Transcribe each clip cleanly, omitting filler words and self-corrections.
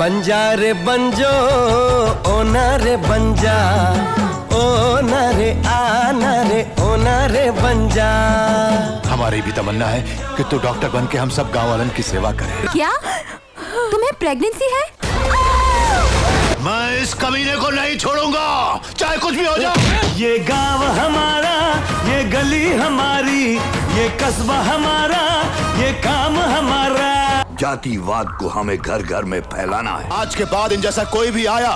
बंजा रे बंजो ओना रे बंजा, ओना रे आना रे ओना रे बंजा। हमारी भी तमन्ना है कि तू डॉक्टर बन के हम सब गाँव वालन की सेवा करे। क्या तुम्हें प्रेगनेंसी है? मैं इस कमीने को नहीं छोड़ूंगा, चाहे कुछ भी हो जाए। ये गांव हमारा, ये गली हमारी, ये कस्बा हमारा, ये काम हमारा। जातिवाद को हमें घर घर में फैलाना है। आज के बाद इन जैसा कोई भी आया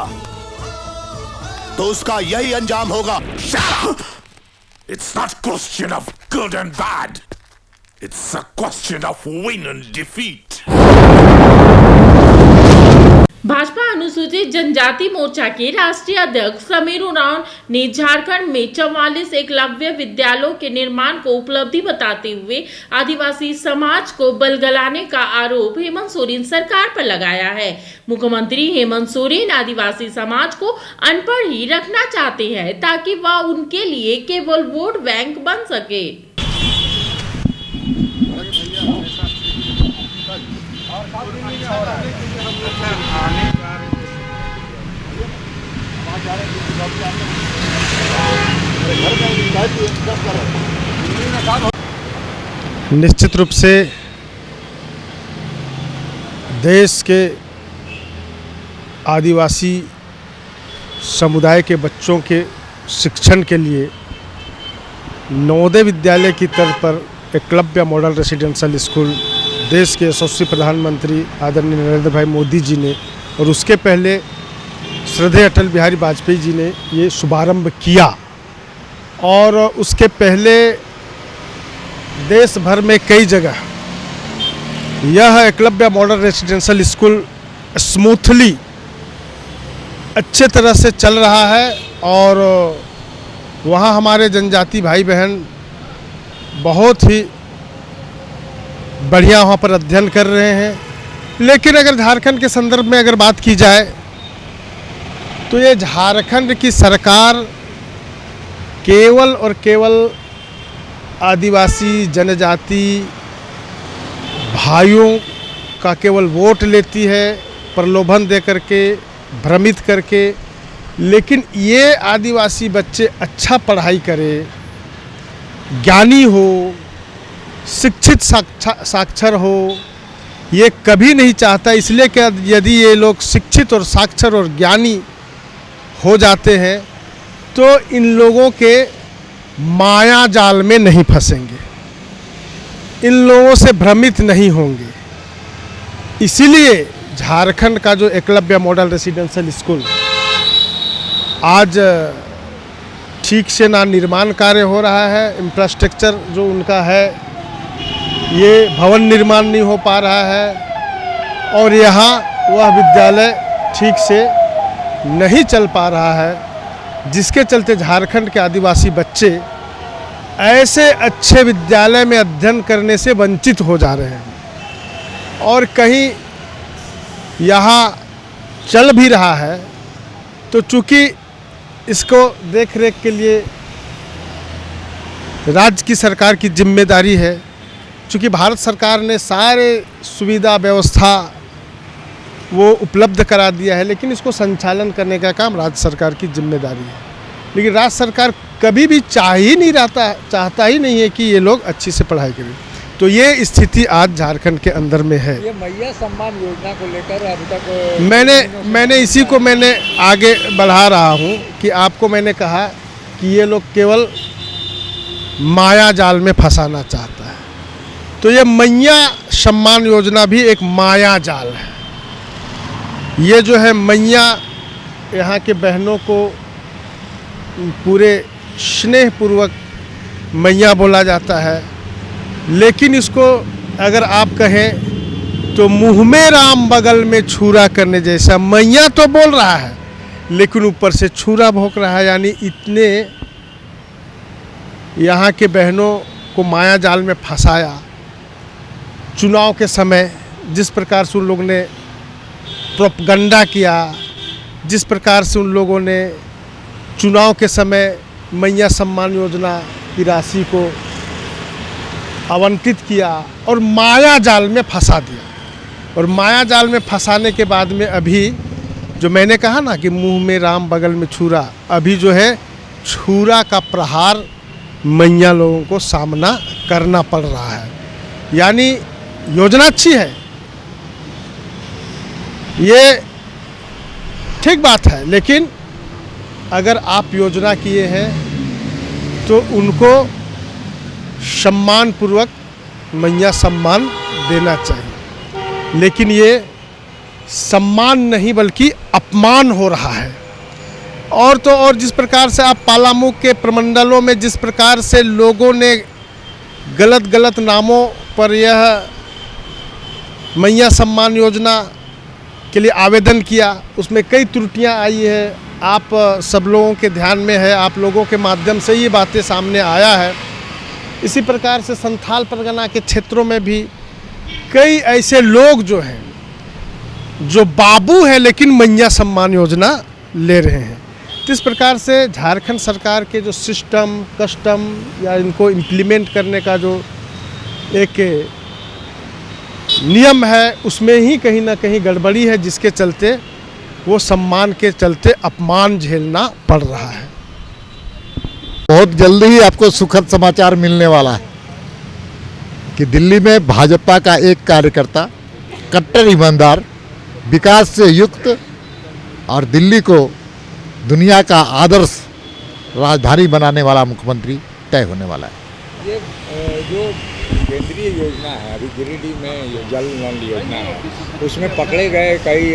तो उसका यही अंजाम होगा। It's not a question of good and bad. It's a question of win and defeat. Bhajpa अनुसूचित जनजाति मोर्चा के राष्ट्रीय अध्यक्ष समीर उरांव ने झारखंड में 44 एकलव्य विद्यालयों के निर्माण को उपलब्धि बताते हुए आदिवासी समाज को बलगलाने का आरोप हेमंत सोरेन सरकार पर लगाया है। मुख्यमंत्री हेमंत सोरेन आदिवासी समाज को अनपढ़ ही रखना चाहते हैं ताकि वह उनके लिए केवल वोट बैंक बन सके। निश्चित रूप से देश के आदिवासी समुदाय के बच्चों के शिक्षण के लिए नवोदय विद्यालय की तर्ज पर एकलव्य मॉडल रेसिडेंशियल स्कूल देश के यशस्वी प्रधानमंत्री आदरणीय नरेंद्र भाई मोदी जी ने और उसके पहले श्रद्धेय अटल बिहारी वाजपेयी जी ने ये शुभारंभ किया। और उसके पहले देश भर में कई जगह यह Eklavya model residential school smoothly अच्छे तरह से चल रहा है और वहाँ हमारे जनजाति भाई बहन बहुत ही बढ़िया वहाँ पर अध्ययन कर रहे हैं। लेकिन अगर झारखंड के संदर्भ में अगर बात की जाए तो ये झारखंड की सरकार केवल और केवल आदिवासी जनजाति भाइयों का केवल वोट लेती है, प्रलोभन दे करके, भ्रमित करके। लेकिन ये आदिवासी बच्चे अच्छा पढ़ाई करें, ज्ञानी हो, शिक्षित साक्षर हो, ये कभी नहीं चाहता। इसलिए कि यदि ये लोग शिक्षित और साक्षर और ज्ञानी हो जाते हैं तो इन लोगों के माया जाल में नहीं फंसेंगे, इन लोगों से भ्रमित नहीं होंगे। इसीलिए झारखंड का जो एकलव्य मॉडल रेसिडेंशियल स्कूल आज ठीक से ना निर्माण कार्य हो रहा है, इंफ्रास्ट्रक्चर जो उनका है ये भवन निर्माण नहीं हो पा रहा है और यहाँ वह विद्यालय ठीक से नहीं चल पा रहा है, जिसके चलते झारखंड के आदिवासी बच्चे ऐसे अच्छे विद्यालय में अध्ययन करने से वंचित हो जा रहे हैं। और कहीं यहाँ चल भी रहा है तो चूँकि इसको देख रेख के लिए राज्य की सरकार की जिम्मेदारी है, चूँकि भारत सरकार ने सारे सुविधा व्यवस्था वो उपलब्ध करा दिया है, लेकिन इसको संचालन करने का काम राज्य सरकार की जिम्मेदारी है। लेकिन राज्य सरकार कभी भी चाहता ही नहीं है कि ये लोग अच्छी से पढ़ाई करें। तो ये स्थिति आज झारखंड के अंदर में है। ये मैया सम्मान योजना को लेकर अभी तक मैंने इसी को मैंने आगे बढ़ा रहा हूँ कि आपको मैंने कहा कि ये लोग केवल माया जाल में फंसाना चाहता है। तो ये मैया सम्मान योजना भी एक माया जाल है। ये जो है मैया, यहाँ के बहनों को पूरे स्नेहपूर्वक मैया बोला जाता है, लेकिन इसको अगर आप कहें तो मुँह में राम बगल में छुरा करने जैसा। मैया तो बोल रहा है लेकिन ऊपर से छुरा भोंक रहा है, यानी इतने यहाँ के बहनों को माया जाल में फंसाया। चुनाव के समय जिस प्रकार से उन लोगों ने प्रोपगंडा किया, जिस प्रकार से उन लोगों ने चुनाव के समय मैया सम्मान योजना की राशि को आवंटित किया और माया जाल में फंसा दिया। और माया जाल में फंसाने के बाद में अभी जो मैंने कहा ना कि मुंह में राम बगल में छुरा, अभी जो है छुरा का प्रहार मैया लोगों को सामना करना पड़ रहा है। यानी योजना अच्छी है, ये ठीक बात है, लेकिन अगर आप योजना किए हैं तो उनको सम्मानपूर्वक मैया सम्मान देना चाहिए। लेकिन ये सम्मान नहीं बल्कि अपमान हो रहा है। और तो और जिस प्रकार से आप पालामुख के प्रमंडलों में जिस प्रकार से लोगों ने गलत नामों पर यह मैया सम्मान योजना के लिए आवेदन किया, उसमें कई त्रुटियां आई है। आप सब लोगों के ध्यान में है, आप लोगों के माध्यम से ये बातें सामने आया है। इसी प्रकार से संथाल परगना के क्षेत्रों में भी कई ऐसे लोग जो हैं जो बाबू हैं लेकिन मैया सम्मान योजना ले रहे हैं। तो इस प्रकार से झारखंड सरकार के जो सिस्टम कस्टम या इनको इम्प्लीमेंट करने का जो एक नियम है उसमें ही कहीं ना कहीं गड़बड़ी है, जिसके चलते वो सम्मान के चलते अपमान झेलना पड़ रहा है। बहुत जल्दी ही आपको सुखद समाचार मिलने वाला है कि दिल्ली में भाजपा का एक कार्यकर्ता कट्टर ईमानदार, विकास से युक्त और दिल्ली को दुनिया का आदर्श राजधानी बनाने वाला मुख्यमंत्री तय होने वाला है। ये जो केंद्रीय योजना है अभी गिरिडीह में जल नल योजना है, उसमें पकड़े गए कई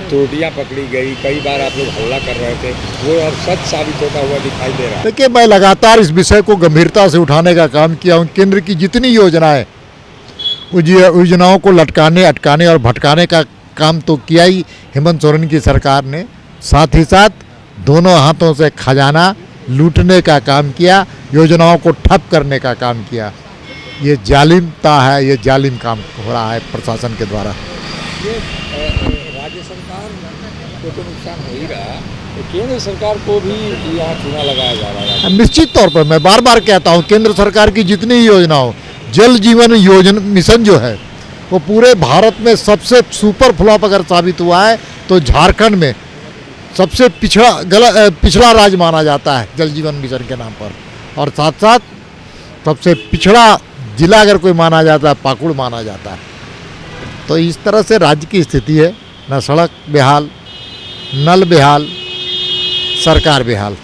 त्रुटियां पकड़ी गई, कई बार आप लोग हल्ला कर रहे थे, वो अब सच साबित होता हुआ दिखाई दे रहा है। देखिए, मैं लगातार इस विषय को गंभीरता से उठाने का काम किया हूँ। केंद्र की जितनी योजनाएं, योजनाओं को लटकाने अटकाने और भटकाने का काम तो किया ही हेमंत सोरेन की सरकार ने, साथ ही साथ दोनों हाथों से खजाना लूटने का काम किया, योजनाओं को ठप करने का काम किया। ये जालिमता है, ये जालिम काम हो रहा है प्रशासन के द्वारा। ये राज्य सरकार को तो नुकसान हो ही रहा, तो केंद्र सरकार को भी यहाँ चूना लगाया जा रहा है। निश्चित तौर पर मैं बार बार कहता हूँ, केंद्र सरकार की जितनी योजना हो, जल जीवन योजना मिशन जो है वो पूरे भारत में सबसे सुपर फ्लॉप अगर साबित हुआ है तो झारखंड में सबसे पिछड़ा राज्य माना जाता है जल जीवन मिशन के नाम पर। और साथ साथ सबसे पिछड़ा जिला अगर कोई माना जाता है, पाकुड़ माना जाता है। तो इस तरह से राज्य की स्थिति है, न सड़क बेहाल, नल बेहाल, सरकार बेहाल।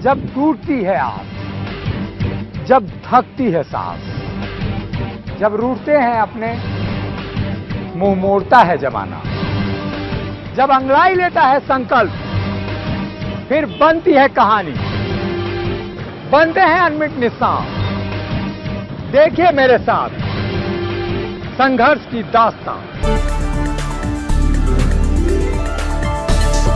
जब टूटती है आस, जब थकती है सांस, जब रूठते हैं अपने, मुंह मोड़ता है जमाना, जब अंगड़ाई लेता है संकल्प, फिर बनती है कहानी, बनते हैं अनमिट निशान। देखिए मेरे साथ संघर्ष की दास्तान।